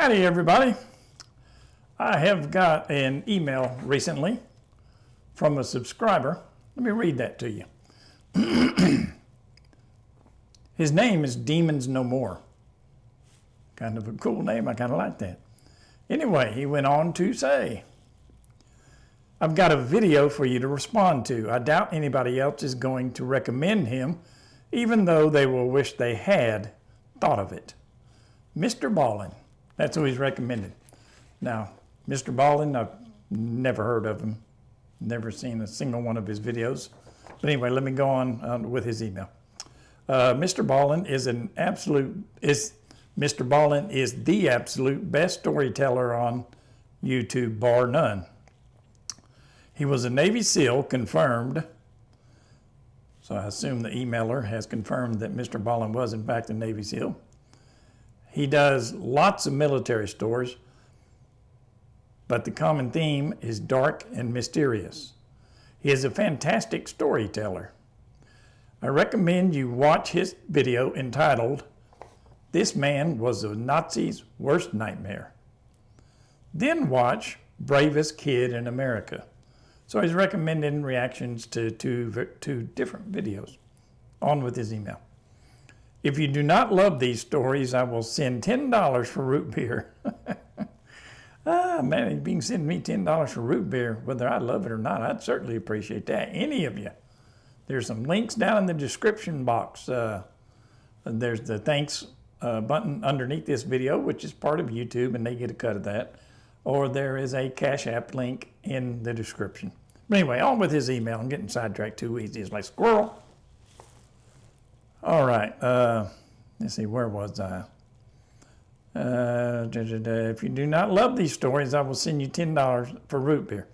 Howdy everybody. I have got an email recently from a subscriber. Let me read that to you. His name is Demons No More. Kind of a cool name, I kind of like that. Anyway, he went on to say, I've got a video for you to respond to. I doubt anybody else is going to recommend him, even though they will wish they had thought of it. Mr. Ballen. That's who he's recommended. Now, Mr. Ballen, I've never heard of him. Never seen a single one of his videos. But anyway, let me go on with his email. Mr. Ballen is Mr. Ballen is the absolute best storyteller on YouTube, bar none. He was a Navy SEAL, confirmed. So I assume the emailer has confirmed that Mr. Ballen was in fact a Navy SEAL. He does lots of military stories, but the common theme is dark and mysterious. He is a fantastic storyteller. I recommend you watch his video entitled, This Man Was the Nazi's Worst Nightmare. Then watch Bravest Kid in America. So he's recommending reactions to two different videos. On with his email. If you do not love these stories, I will send $10 for root beer. Man, if you can send me $10 for root beer, whether I love it or not, I'd certainly appreciate that. Any of you. There's some links down in the description box. There's the thanks button underneath this video, which is part of YouTube, and they get a cut of that. Or there is a CashApp link in the description. But anyway, on with his email. I'm getting sidetracked too easy. It's like squirrel. All right. Let's see, where was I? If you do not love these stories, I will send you $10 for root beer.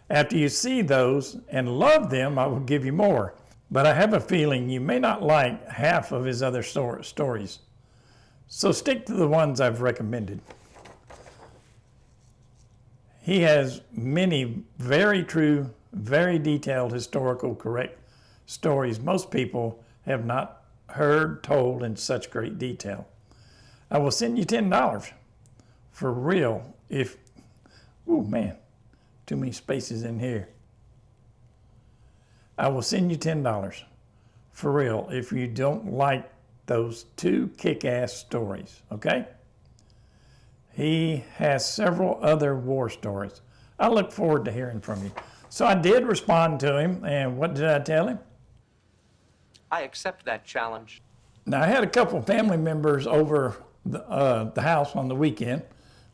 After you see those and love them, I will give you more. But I have a feeling you may not like half of his other stories. So stick to the ones I've recommended. He has many very true, very detailed, historical, correct stories most people have not heard told in such great detail. I will send you $10 for real if, oh man, too many spaces in here. I will send you $10 for real if you don't like those two kick-ass stories, okay? He has several other war stories. I look forward to hearing from you. So I did respond to him, and what did I tell him? I accept that challenge. Now, I had a couple family members over the house on the weekend,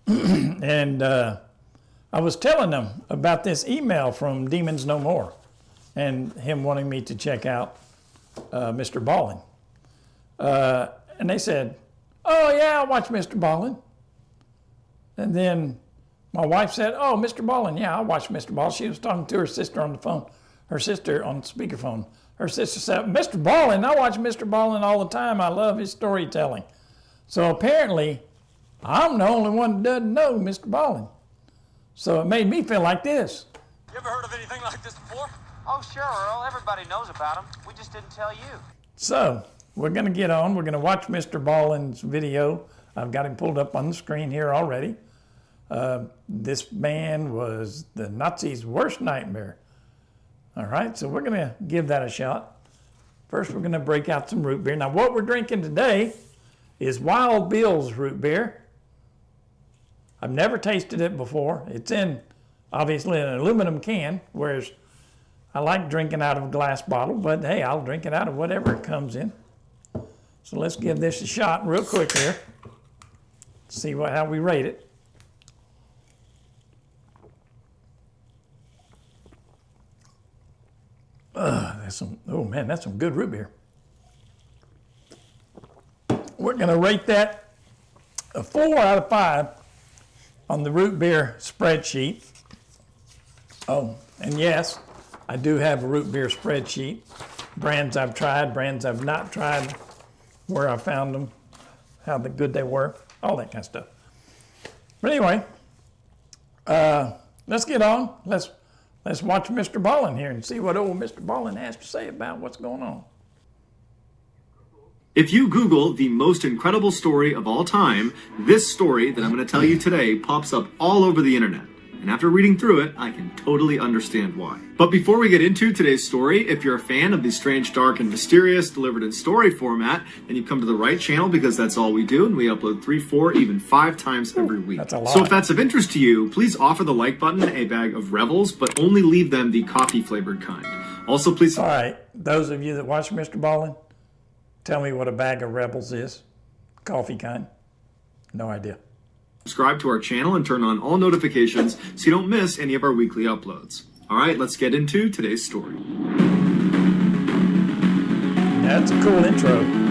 and I was telling them about this email from Demons No More and him wanting me to check out Mr. Ballen. And they said, oh, yeah, I'll watch Mr. Ballen. And then my wife said, oh, Mr. Ballen, yeah, I'll watch Mr. Ballen. She was talking to her sister on the phone, her sister on speakerphone. Her sister said, Mr. Ballen, I watch Mr. Ballen all the time. I love his storytelling. So apparently, I'm the only one that doesn't know Mr. Ballen. So it made me feel like this. You ever heard of anything like this before? Oh, sure, Earl. Everybody knows about him. We just didn't tell you. So we're going to get on. We're going to watch Mr. Ballen's video. I've got him pulled up on the screen here already. This man was the Nazi's worst nightmare. All right, so we're going to give that a shot. First, we're going to break out some root beer. Now, what we're drinking today is Wild Bill's root beer. I've never tasted it before. It's in, obviously, an aluminum can, whereas I like drinking out of a glass bottle, but hey, I'll drink it out of whatever it comes in. So let's give this a shot real quick here. See how we rate it. That's some good root beer. We're going to rate that a 4 out of 5 on the root beer spreadsheet. Oh, and yes, I do have a root beer spreadsheet. Brands I've tried, brands I've not tried, where I found them, how good they were, all that kind of stuff. But anyway, let's get on. Let's watch Mr. Ballen here and see what old Mr. Ballen has to say about what's going on. If you Google the most incredible story of all time, this story that I'm going to tell you today pops up all over the internet. And after reading through it, I can totally understand why. But before we get into today's story, if you're a fan of the strange, dark, and mysterious delivered in story format, then you've come to the right channel because that's all we do, and we upload 3, 4, even 5 times every week. That's a lot. So if that's of interest to you, please offer the like button a bag of Rebels, but only leave them the coffee-flavored kind. Also, please... All right, those of you that watch Mr. Ballen, tell me what a bag of Rebels is. Coffee kind. No idea. Subscribe to our channel and turn on all notifications so you don't miss any of our weekly uploads. All right, let's get into today's story. That's a cool intro.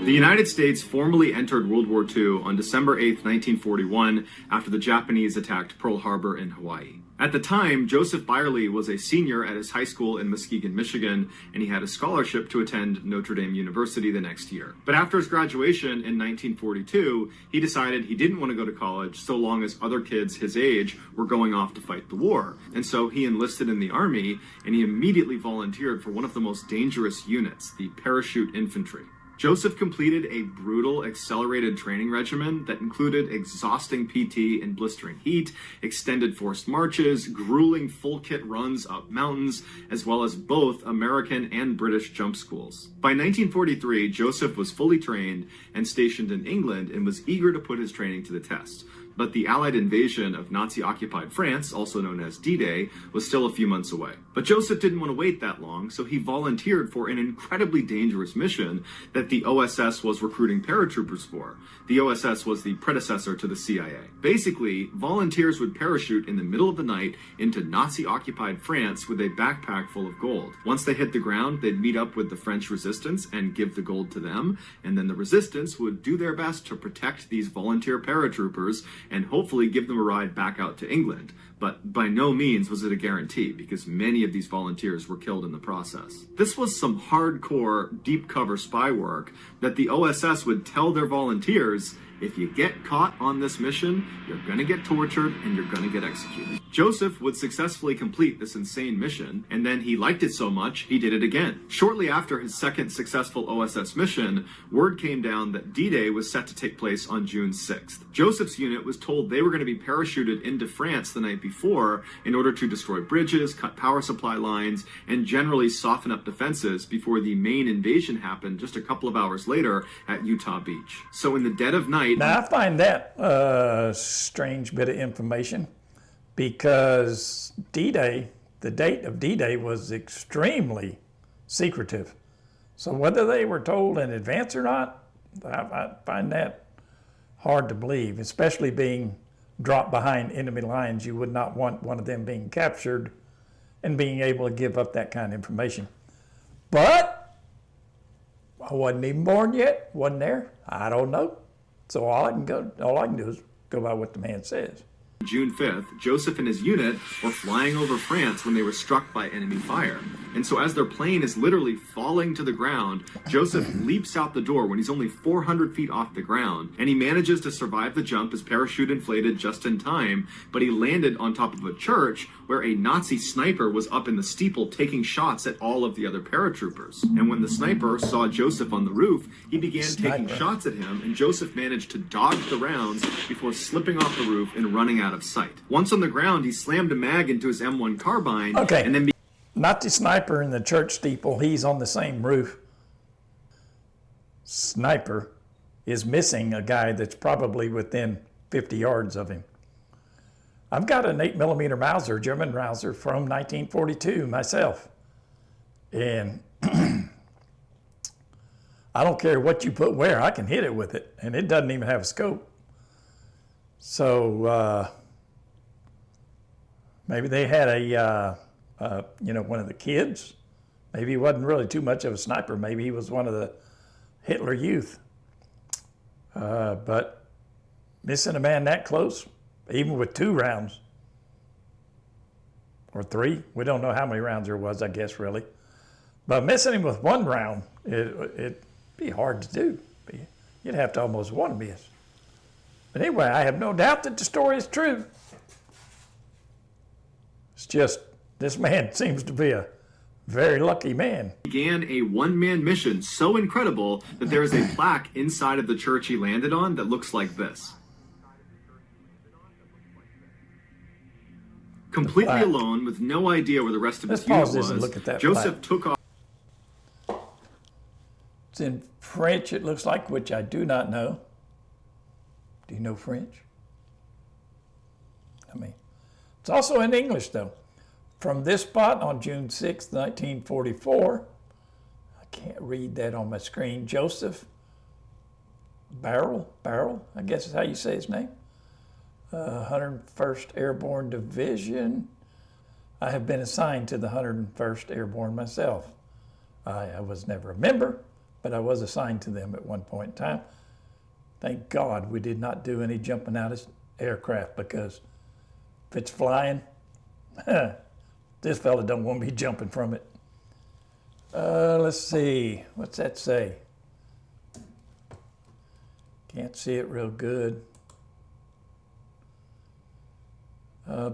The United States formally entered World War II on December 8, 1941, after the Japanese attacked Pearl Harbor in Hawaii. At the time, Joseph Byerly was a senior at his high school in Muskegon, Michigan, and he had a scholarship to attend Notre Dame University the next year. But after his graduation in 1942, he decided he didn't want to go to college so long as other kids his age were going off to fight the war. And so he enlisted in the Army, and he immediately volunteered for one of the most dangerous units, the parachute infantry. Joseph completed a brutal accelerated training regimen that included exhausting PT in blistering heat, extended forced marches, grueling full kit runs up mountains, as well as both American and British jump schools. By 1943, Joseph was fully trained and stationed in England and was eager to put his training to the test. But the Allied invasion of Nazi-occupied France, also known as D-Day, was still a few months away. But Joseph didn't want to wait that long, so he volunteered for an incredibly dangerous mission that the OSS was recruiting paratroopers for. The OSS was the predecessor to the CIA. Basically, volunteers would parachute in the middle of the night into Nazi-occupied France with a backpack full of gold. Once they hit the ground, they'd meet up with the French resistance and give the gold to them, and then the resistance would do their best to protect these volunteer paratroopers and hopefully give them a ride back out to England. But by no means was it a guarantee, because many of these volunteers were killed in the process. This was some hardcore, deep cover spy work that the OSS would tell their volunteers, if you get caught on this mission, you're gonna get tortured and you're gonna get executed. Joseph would successfully complete this insane mission, and then he liked it so much, he did it again. Shortly after his second successful OSS mission, word came down that D-Day was set to take place on June 6th. Joseph's unit was told they were going to be parachuted into France the night before in order to destroy bridges, cut power supply lines, and generally soften up defenses before the main invasion happened just a couple of hours later at Utah Beach. So in the dead of night... Now, I find that a strange bit of information, because D-Day, the date of D-Day was extremely secretive. So whether they were told in advance or not, I find that hard to believe, especially being dropped behind enemy lines. You would not want one of them being captured and being able to give up that kind of information. But I wasn't even born yet, wasn't there. I don't know. So all I can do is go by what the man says. June 5th, Joseph and his unit were flying over France when they were struck by enemy fire. And so as their plane is literally falling to the ground, Joseph leaps out the door when he's only 400 feet off the ground, and he manages to survive the jump, his parachute inflated just in time, but he landed on top of a church where a Nazi sniper was up in the steeple taking shots at all of the other paratroopers. And when the sniper saw Joseph on the roof, he began taking shots at him, and Joseph managed to dodge the rounds before slipping off the roof and running out of sight. Once on the ground, he slammed a mag into his M1 carbine, and then... Not the sniper in the church steeple, he's on the same roof. Sniper is missing a guy that's probably within 50 yards of him. I've got an 8mm Mauser, German Mauser from 1942 myself. And I don't care what you put where, I can hit it with it. And it doesn't even have a scope. So maybe they had one of the kids. Maybe he wasn't really too much of a sniper. Maybe he was one of the Hitler Youth. But missing a man that close, even with 2 rounds, or 3, we don't know how many rounds there was, I guess, really. But missing him with 1 round, it'd be hard to do. You'd have to almost want to miss. But anyway, I have no doubt that the story is true. It's just, this man seems to be a very lucky man. Began a one-man mission so incredible that there is a plaque inside of the church he landed on that looks like this. Completely alone, with no idea where the rest of his unit was, look at that Joseph took off. It's in French, it looks like, which I do not know. Do you know French? I mean, it's also in English, though. From this spot on June 6, 1944, I can't read that on my screen, Joseph Barrel, I guess is how you say his name, 101st Airborne Division. I have been assigned to the 101st Airborne myself. I was never a member, but I was assigned to them at one point in time. Thank God we did not do any jumping out of aircraft, because if it's flying, this fella don't want me jumping from it. Let's see, what's that say? Can't see it real good.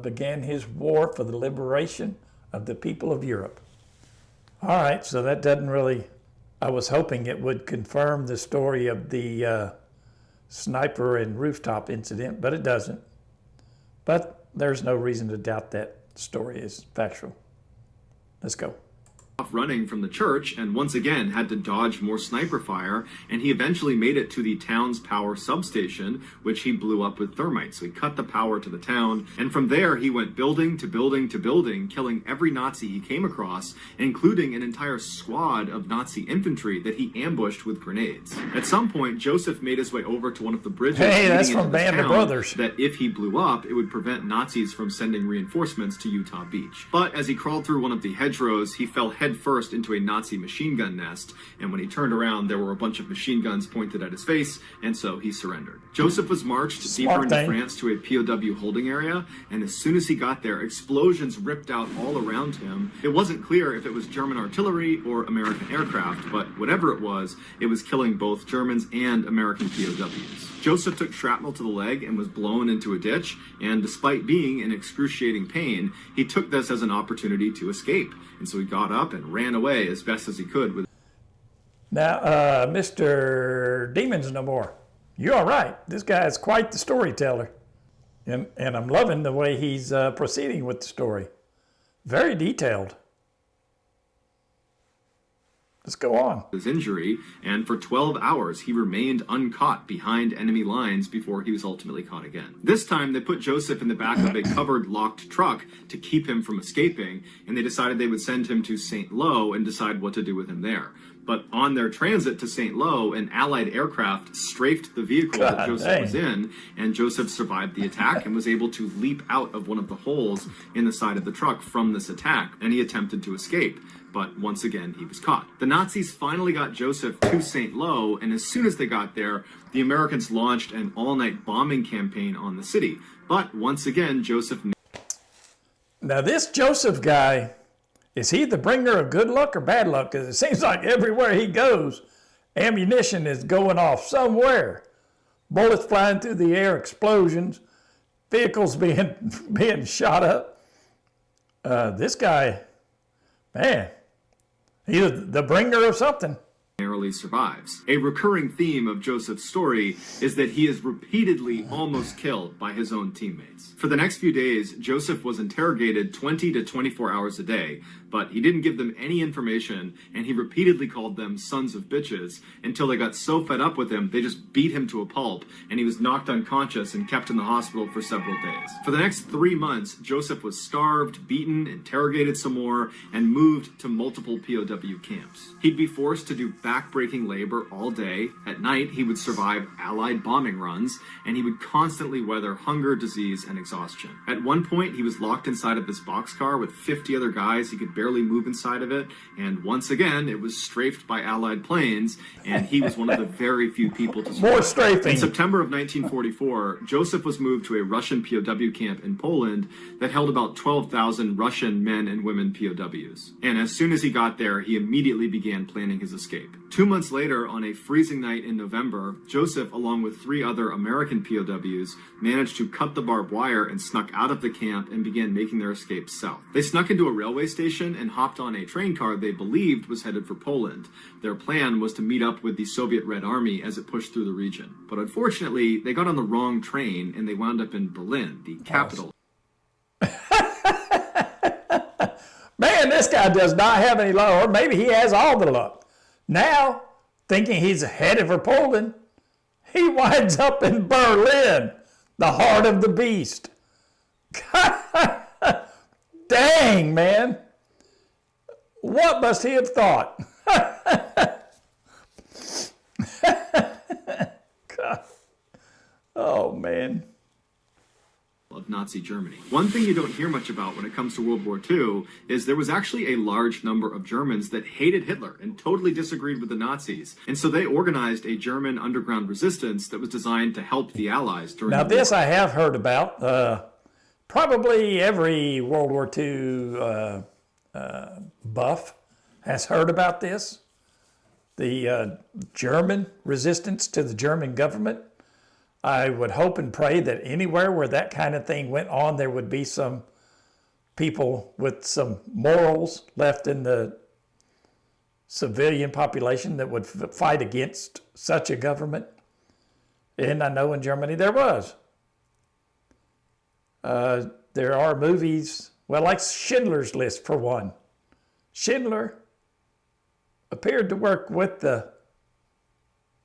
Began his war for the liberation of the people of Europe. All right, so that doesn't really, I was hoping it would confirm the story of the sniper and rooftop incident, but it doesn't. But there's no reason to doubt that story is factual. Let's go. Running from the church, and once again had to dodge more sniper fire, and he eventually made it to the town's power substation, which he blew up with thermite. So he cut the power to the town, and from there he went building to building to building, killing every Nazi he came across, including an entire squad of Nazi infantry that he ambushed with grenades. At some point, Joseph made his way over to one of the bridges that's leading from into the Band of town, Brothers. that if he blew up, it would prevent Nazis from sending reinforcements to Utah Beach. But as he crawled through one of the hedgerows, he fell head first into a Nazi machine gun nest, and when he turned around, there were a bunch of machine guns pointed at his face, and so he surrendered. Joseph was marched deeper into France to a POW holding area, and as soon as he got there, explosions ripped out all around him. It wasn't clear if it was German artillery or American aircraft, but whatever it was killing both Germans and American POWs. Joseph took shrapnel to the leg and was blown into a ditch, and despite being in excruciating pain, he took this as an opportunity to escape, and so he got up and ran away as best as he could. Now, Mr. Demons No More, you're all right. This guy is quite the storyteller, and I'm loving the way he's proceeding with the story. Very detailed. Let's go on. His injury, and for 12 hours he remained uncaught behind enemy lines before he was ultimately caught again. This time they put Joseph in the back of a covered locked truck to keep him from escaping, and they decided they would send him to St. Lo and decide what to do with him there. But on their transit to St. Lo, an Allied aircraft strafed the vehicle that Joseph was in, and Joseph survived the attack and was able to leap out of one of the holes in the side of the truck from this attack, and he attempted to escape. But once again, he was caught. The Nazis finally got Joseph to St. Lo, and as soon as they got there, the Americans launched an all-night bombing campaign on the city. But once again, Joseph... Now this Joseph guy, is he the bringer of good luck or bad luck? Because it seems like everywhere he goes, ammunition is going off somewhere. Bullets flying through the air, explosions, vehicles being shot up. This guy, man, he's the bringer of something. Narrowly survives. A recurring theme of Joseph's story is that he is repeatedly almost killed by his own teammates. For the next few days, Joseph was interrogated 20 to 24 hours a day, but he didn't give them any information, and he repeatedly called them sons of bitches until they got so fed up with him, they just beat him to a pulp, and he was knocked unconscious and kept in the hospital for several days. For the next 3 months, Joseph was starved, beaten, interrogated some more, and moved to multiple POW camps. He'd be forced to do back-breaking labor all day. At night, he would survive Allied bombing runs, and he would constantly weather hunger, disease, and exhaustion. At one point, he was locked inside of this boxcar with 50 other guys. He could barely move inside of it, and once again, it was strafed by Allied planes, and he was one of the very few people to survive. More strafing. In September of 1944, Joseph was moved to a Russian POW camp in Poland that held about 12,000 Russian men and women POWs. And as soon as he got there, he immediately began planning his escape. 2 months later, on a freezing night in November, Joseph, along with 3 other American POWs, managed to cut the barbed wire and snuck out of the camp and began making their escape south. They snuck into a railway station and hopped on a train car they believed was headed for Poland. Their plan was to meet up with the Soviet Red Army as it pushed through the region. But unfortunately, they got on the wrong train and they wound up in Berlin, the capital. Man, this guy does not have any luck, or maybe he has all the luck. Now, thinking he's headed for Poland, he winds up in Berlin, the heart of the beast. Dang, man. What must he have thought? God. Oh, man. Of Nazi Germany. One thing you don't hear much about when it comes to World War II is there was actually a large number of Germans that hated Hitler and totally disagreed with the Nazis. And so they organized a German underground resistance that was designed to help the Allies during Now, the war. this I have heard about. Probably every World War II buff has heard about this. The German resistance to the German government. I would hope and pray that anywhere where that kind of thing went on, there would be some people with some morals left in the civilian population that would fight against such a government. And I know in Germany there was. There are movies, well, like Schindler's List for one. Schindler appeared to work with the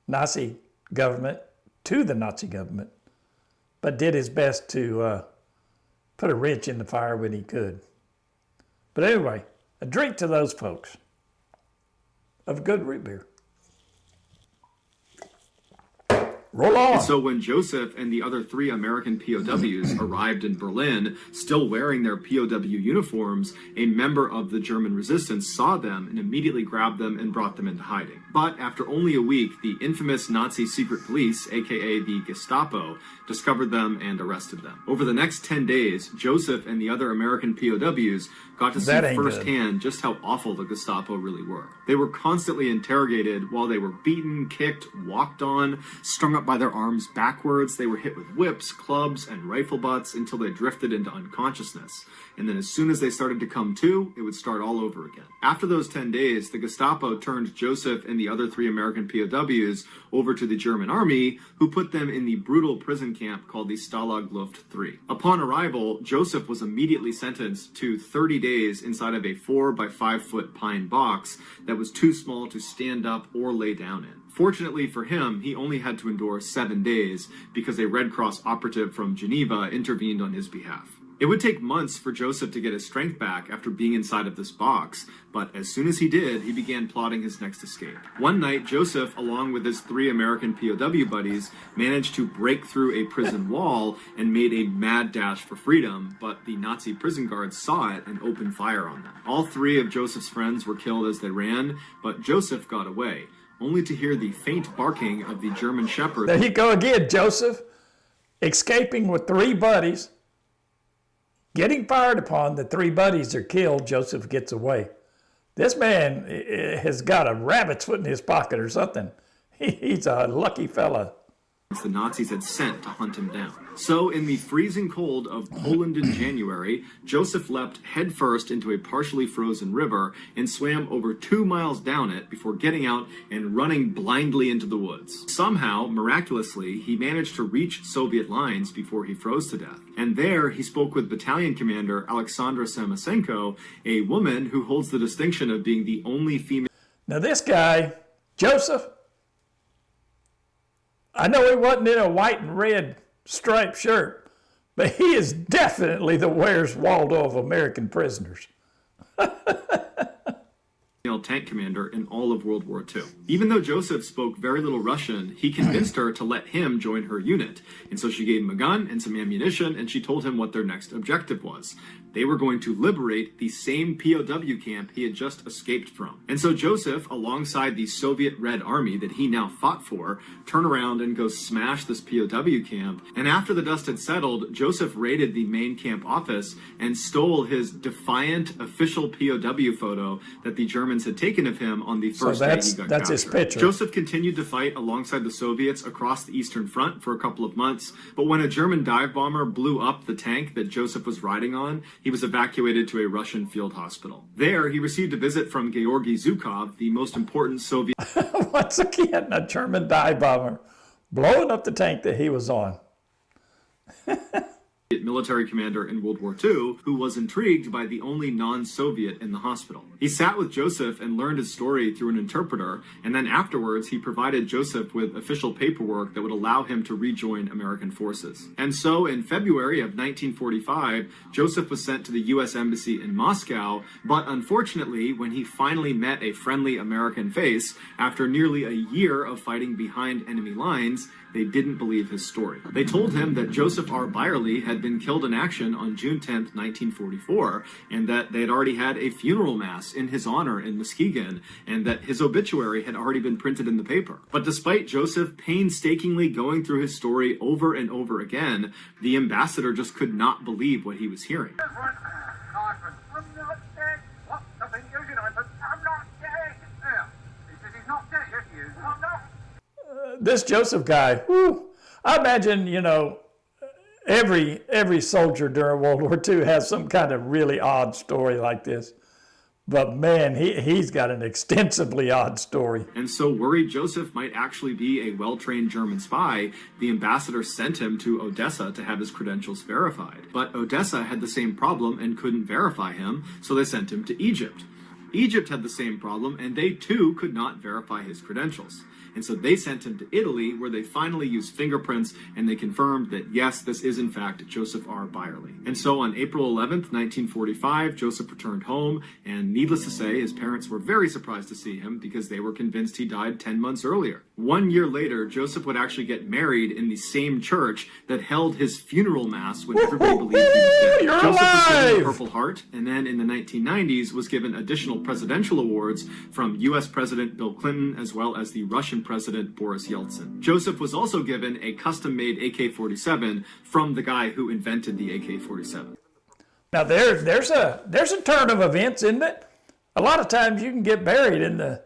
Nazi government, to the Nazi government, but did his best to put a wrench in the fire when he could. But anyway, a drink to those folks of good root beer. Roll on. And so when Joseph and the other 3 American POWs arrived in Berlin, still wearing their POW uniforms, a member of the German resistance saw them and immediately grabbed them and brought them into hiding. But after only a week, the infamous Nazi secret police, aka the Gestapo, discovered them and arrested them. Over the next 10 days, Joseph and the other American POWs got to see firsthand just how awful the Gestapo really were. They were constantly interrogated while they were beaten, kicked, walked on, strung up by their arms backwards. They were hit with whips, clubs, and rifle butts until they drifted into unconsciousness. And then as soon as they started to come to, it would start all over again. After those 10 days, the Gestapo turned Joseph and the other 3 American POWs over to the German army, who put them in the brutal prison camp called the Stalag Luft III. Upon arrival, Joseph was immediately sentenced to 30 days inside of a 4 by 5 foot pine box that was too small to stand up or lay down in. Fortunately for him, he only had to endure 7 days because a Red Cross operative from Geneva intervened on his behalf. It would take months for Joseph to get his strength back after being inside of this box, but as soon as he did, he began plotting his next escape. One night, Joseph, along with his 3 American POW buddies, managed to break through a prison wall and made a mad dash for freedom, but the Nazi prison guards saw it and opened fire on them. All 3 of Joseph's friends were killed as they ran, but Joseph got away, only to hear the faint barking of the German shepherd. There you go again, Joseph, escaping with 3 buddies. Getting fired upon, the 3 buddies are killed, Joseph gets away. This man has got a rabbit's foot in his pocket or something. He's a lucky fella. The Nazis had sent to hunt him down. So, in the freezing cold of Poland in January, Joseph leapt headfirst into a partially frozen river and swam over 2 miles down it before getting out and running blindly into the woods. Somehow, miraculously, he managed to reach Soviet lines before he froze to death. And there, he spoke with battalion commander Alexandra Samasenko, a woman who holds the distinction of being the only female. Now this guy, Joseph, I know he wasn't in a white and red striped shirt, but he is definitely the Where's Waldo of American prisoners. Tank commander in all of World War II. Even though Joseph spoke very little Russian, he convinced her to let him join her unit. And so she gave him a gun and some ammunition, and she told him what their next objective was. They were going to liberate the same POW camp he had just escaped from. And so Joseph, alongside the Soviet Red Army that he now fought for, turn around and go smash this POW camp. And after the dust had settled, Joseph raided the main camp office and stole his defiant official POW photo that the Germans had taken of him on the first day he got that's captured. his picture. Joseph continued to fight alongside the Soviets across the Eastern Front for a couple of months, but when a German dive bomber blew up the tank that Joseph was riding on, he was evacuated to a Russian field hospital. There, he received a visit from Georgy Zhukov, the most important Soviet Once again, a German dive bomber blowing up the tank that he was on. military commander in World War II, who was intrigued by the only non-Soviet in the hospital. He sat with Joseph and learned his story through an interpreter, and then afterwards he provided Joseph with official paperwork that would allow him to rejoin American forces. And so in February of 1945, Joseph was sent to the U.S. Embassy in Moscow, but unfortunately, when he finally met a friendly American face, after nearly a year of fighting behind enemy lines, they didn't believe his story. They told him that Joseph R. Byerly had been killed in action on June 10, 1944, and that they had already had a funeral mass in his honor in Muskegon, and that his obituary had already been printed in the paper. But despite Joseph painstakingly going through his story over and over again, the ambassador just could not believe what he was hearing. I'm not dead. What? Nothing using I'm not dead. Yeah. He says he's not dead. Yes, he is. I'm not. This Joseph guy, whew, I imagine, every soldier during World War II has some kind of really odd story like this. But man, he's got an extensively odd story. And so worried Joseph might actually be a well-trained German spy, the ambassador sent him to Odessa to have his credentials verified. But Odessa had the same problem and couldn't verify him, so they sent him to Egypt. Egypt had the same problem, and they too could not verify his credentials. And so they sent him to Italy, where they finally used fingerprints, and they confirmed that, yes, this is in fact Joseph R. Byerly. And so on April 11th, 1945, Joseph returned home, and needless to say, his parents were very surprised to see him because they were convinced he died 10 months earlier. 1 year later, Joseph would actually get married in the same church that held his funeral mass when everybody believed he was dead. You're Joseph was given alive! the Purple Heart, and then in the 1990s was given additional presidential awards from U.S. President Bill Clinton as well as the Russian President Boris Yeltsin. Joseph was also given a custom-made AK-47 from the guy who invented the AK-47. Now there's a turn of events, isn't it? A lot of times you can get buried in the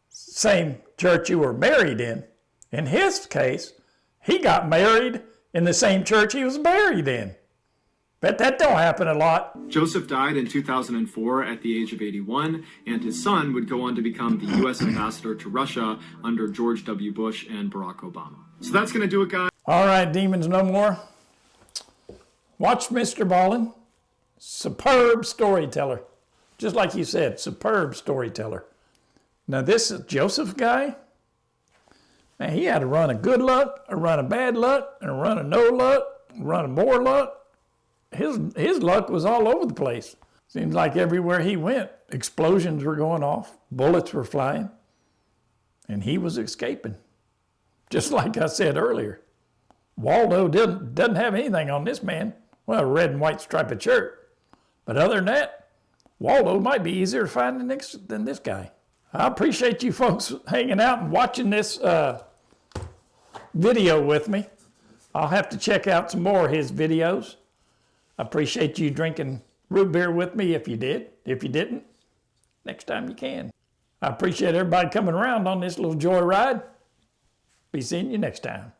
same church you were married in. In his case, he got married in the same church he was buried in. Bet that don't happen a lot. Joseph died in 2004 at the age of 81, and his son would go on to become the U.S. ambassador to Russia under George W. Bush and Barack Obama. So that's going to do it, guys. All right, demons no more. Watch Mr. Ballen. Superb storyteller. Just like you said, superb storyteller. Now this Joseph guy, man, he had a run of good luck, a run of bad luck, and a run of no luck, a run of more luck. His luck was all over the place. Seems like everywhere he went, explosions were going off, bullets were flying, and he was escaping. Just like I said earlier, Waldo doesn't have anything on this man. Well, a red and white striped shirt. But other than that, Waldo might be easier to find than this guy. I appreciate you folks hanging out and watching this video with me. I'll have to check out some more of his videos. I appreciate you drinking root beer with me if you did. If you didn't, next time you can. I appreciate everybody coming around on this little joyride. Be seeing you next time.